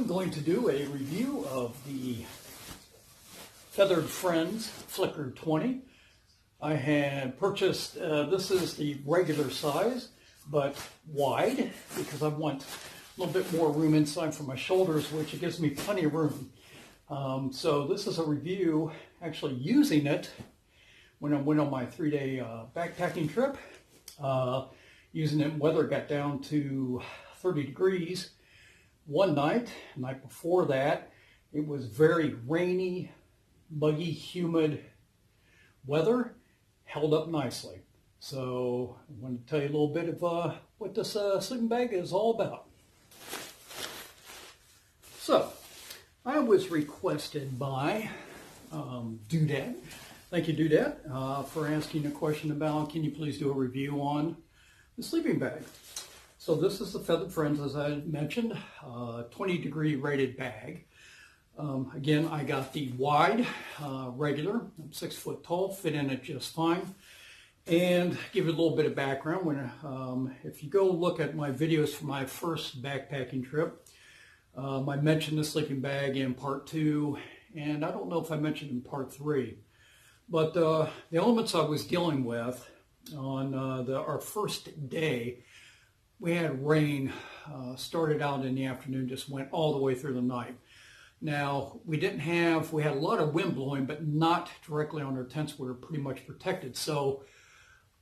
I'm going to do a review of the Feathered Friends Flicker 20. I had purchased, this is the regular size, but wide, because I want a little bit more room inside for my shoulders, which it gives me plenty of room. So this is a review, actually using it when I went on my 3-day backpacking trip. Using it, weather got down to 30 degrees. One night, the night before that, it was very rainy, muggy, humid weather. Held up nicely. So I wanted to tell you a little bit of what this sleeping bag is all about. So I was requested by Doodad. Thank you, Doodad, for asking a question about, can you please do a review on the sleeping bag? So this is the Feathered Friends, as I mentioned, 20 degree rated bag. Again, I got the wide, regular. I'm 6 foot tall, fit in it just fine. And give you a little bit of background. When if you go look at my videos for my first backpacking trip, I mentioned the sleeping bag in part 2, and I don't know if I mentioned in part 3. But the elements I was dealing with on our first day, we had rain, started out in the afternoon, just went all the way through the night. Now, we had a lot of wind blowing, but not directly on our tents. We were pretty much protected. So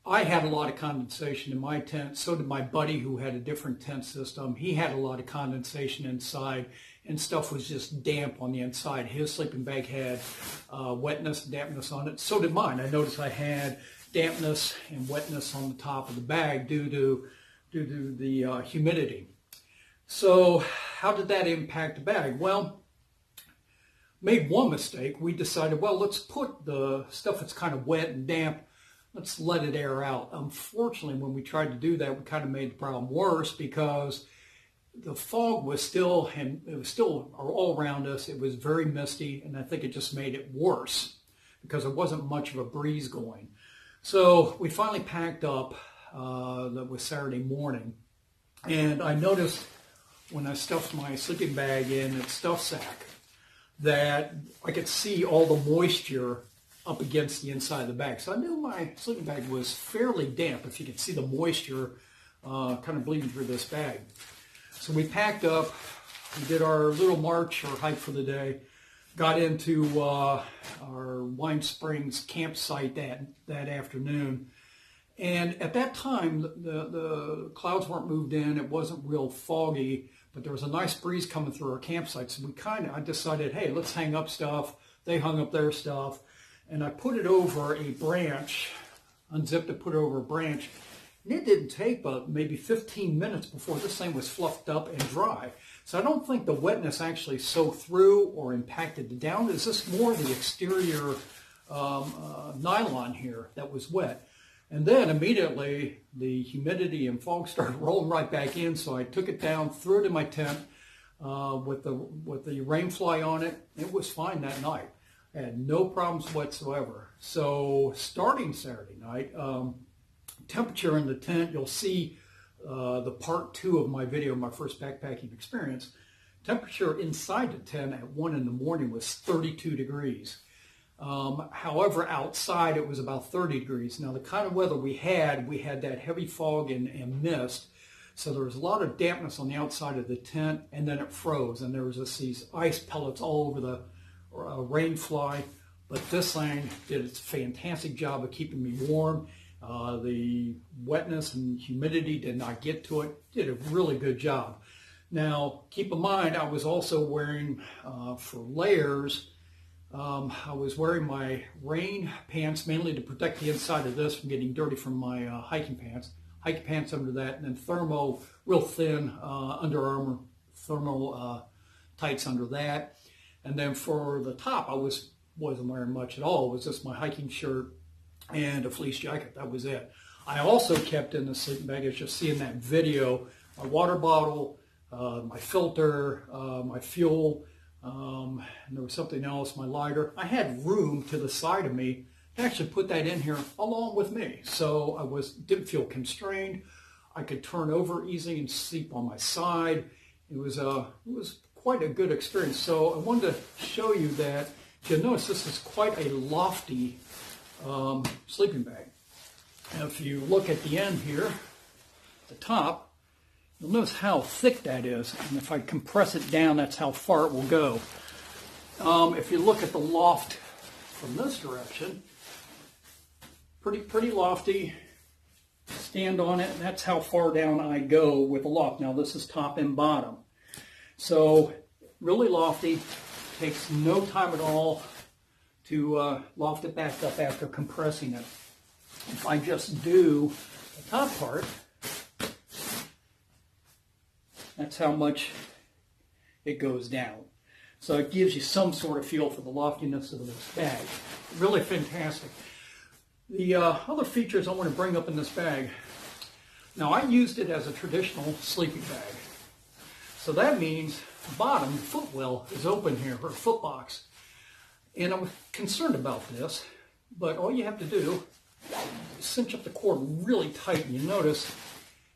I had a lot of condensation in my tent. So did my buddy who had a different tent system. He had a lot of condensation inside, and stuff was just damp on the inside. His sleeping bag had wetness and dampness on it. So did mine. I noticed I had dampness and wetness on the top of the bag due to the humidity. So how did that impact the bag? Well, made one mistake. We decided, well, let's put the stuff that's kind of wet and damp, let's let it air out. Unfortunately, when we tried to do that, we kind of made the problem worse because the fog was still, and it was still all around us. It was very misty, and I think it just made it worse because there wasn't much of a breeze going. So we finally packed up. That was Saturday morning, and I noticed when I stuffed my sleeping bag in its stuff sack that I could see all the moisture up against the inside of the bag. So I knew my sleeping bag was fairly damp if you could see the moisture kind of bleeding through this bag. So we packed up, we did our little march or hike for the day, got into our Wine Springs campsite that afternoon. And at that time, the clouds weren't moved in. It wasn't real foggy, but there was a nice breeze coming through our campsite. So I decided, hey, let's hang up stuff. They hung up their stuff. And I put it over a branch, unzipped it, put it over a branch. And it didn't take but maybe 15 minutes before this thing was fluffed up and dry. So I don't think the wetness actually soaked through or impacted the down. It's just more the exterior nylon here that was wet. And then immediately the humidity and fog started rolling right back in, so I took it down, threw it in my tent with the rain fly on it. It was fine that night. I had no problems whatsoever. So starting Saturday night, temperature in the tent, you'll see the part 2 of my video, my first backpacking experience. Temperature inside the tent at 1 in the morning was 32 degrees. However, outside it was about 30 degrees. Now, the kind of weather we had that heavy fog and mist, so there was a lot of dampness on the outside of the tent, and then it froze, and there was these ice pellets all over the rain fly. But this thing did a fantastic job of keeping me warm. The wetness and humidity did not get to it. Did a really good job. Now, keep in mind, I was also wearing, for layers, I was wearing my rain pants mainly to protect the inside of this from getting dirty from my hiking pants under that, and then thermo, real thin Under Armour thermal tights under that. And then for the top, I wasn't wearing much at all. It was just my hiking shirt and a fleece jacket. That was it. I also kept in the sleeping bag, as you'll see in that video, my water bottle, my filter, my fuel, and there was something else, my lighter. I had room to the side of me to actually put that in here along with me. So I didn't feel constrained. I could turn over easily and sleep on my side. It was quite a good experience. So I wanted to show you that. You'll notice this is quite a lofty sleeping bag. Now, if you look at the end here, the top, you'll notice how thick that is. And if I compress it down, that's how far it will go. If you look at the loft from this direction, pretty lofty. Stand on it, and that's how far down I go with the loft. Now this is top and bottom. So really lofty, takes no time at all to loft it back up after compressing it. If I just do the top part, that's how much it goes down. So it gives you some sort of feel for the loftiness of this bag. Really fantastic. The other features I want to bring up in this bag. Now I used it as a traditional sleeping bag. So that means the bottom, the footwell, is open here, or foot box. And I was concerned about this, but all you have to do is cinch up the cord really tight, and you notice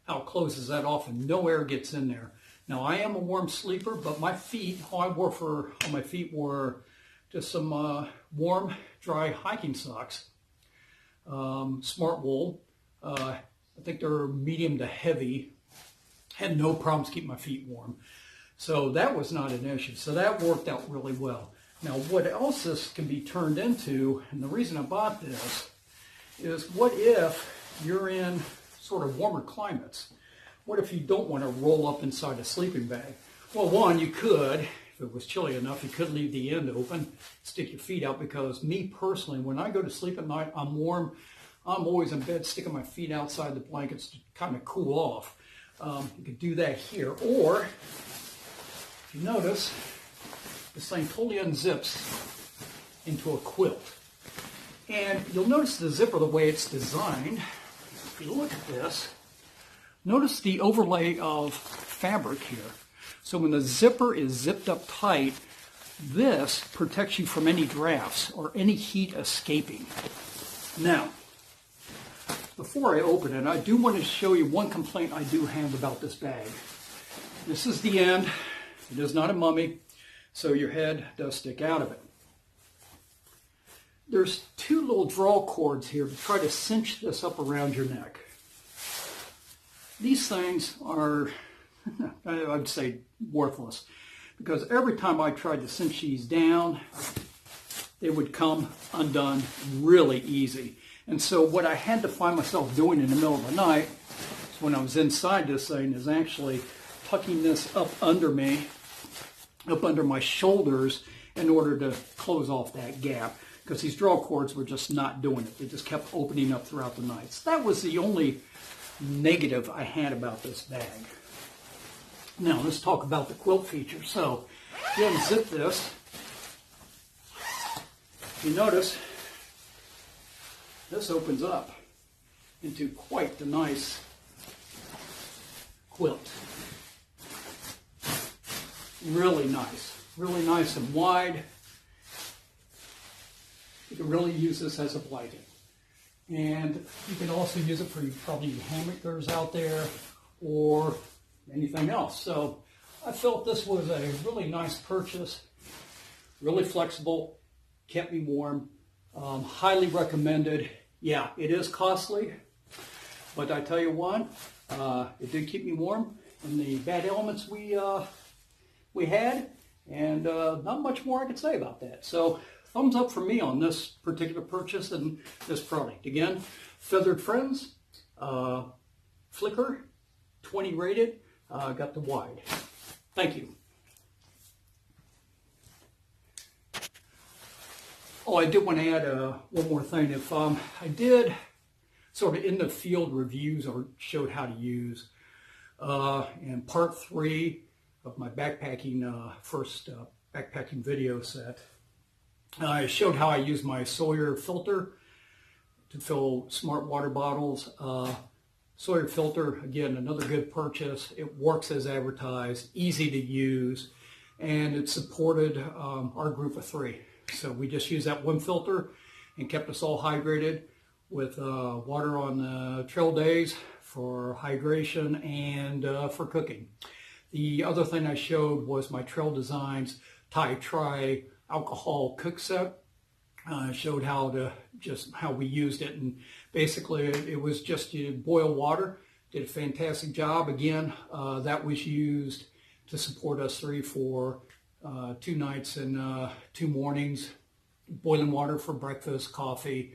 how it closes that off and no air gets in there. Now I am a warm sleeper, but my feet, all I wore on my feet were just some warm, dry hiking socks. Smart wool. I think they're medium to heavy. Had no problems keeping my feet warm. So that was not an issue. So that worked out really well. Now what else this can be turned into, and the reason I bought this, is what if you're in sort of warmer climates? What if you don't want to roll up inside a sleeping bag? Well, one, you could. If it was chilly enough, you could leave the end open, stick your feet out, because me personally, when I go to sleep at night, I'm warm. I'm always in bed sticking my feet outside the blankets to kind of cool off. You could do that here, or if you notice, this thing totally unzips into a quilt. And you'll notice the zipper, the way it's designed. If you look at this, notice the overlay of fabric here. So when the zipper is zipped up tight, this protects you from any drafts or any heat escaping. Now, before I open it, I do want to show you one complaint I do have about this bag. This is the end. It is not a mummy, so your head does stick out of it. There's two little draw cords here to try to cinch this up around your neck. These things are, I would say, worthless, because every time I tried to cinch these down, they would come undone really easy. And so what I had to find myself doing in the middle of the night, when I was inside this thing, is actually tucking this up under me, up under my shoulders, in order to close off that gap, because these draw cords were just not doing it. They just kept opening up throughout the night. So that was the only negative I had about this bag. Now let's talk about the quilt feature. So if you unzip this, you notice this opens up into quite the nice quilt. Really nice and wide. You can really use this as a blanket. And you can also use it for probably hammockers out there or anything else. So I felt this was a really nice purchase, really flexible, kept me warm, highly recommended. Yeah, it is costly, but I tell you what, it did keep me warm in the bad elements we had, and not much more I could say about that. So thumbs up for me on this particular purchase and this product. Again, Feathered Friends, Flickr, 20 rated, got the wide. Thank you. Oh, I did want to add one more thing. If I did sort of in the field reviews or showed how to use in part 3 of my backpacking first backpacking video set, I showed how I use my Sawyer filter to fill smart water bottles. Sawyer filter, again, another good purchase. It works as advertised, easy to use, and it supported our group of 3. So we just used that one filter and kept us all hydrated with water on trail days for hydration and for cooking. The other thing I showed was my Trail Designs Tri alcohol cook set. Showed how we used it, and basically it was just you boil water. Did a fantastic job. Again, that was used to support us for 2 nights and 2 mornings, boiling water for breakfast, coffee,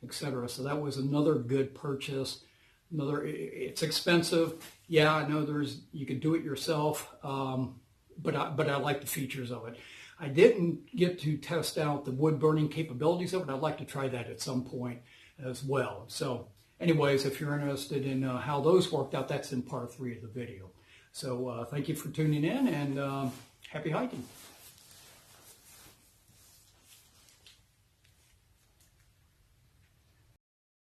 etc. So that was another good purchase. It's expensive. Yeah, I know you can do it yourself, but I like the features of it. I didn't get to test out the wood burning capabilities of it. I'd like to try that at some point as well. So anyways, if you're interested in how those worked out, that's in part 3 of the video. So thank you for tuning in, and happy hiking.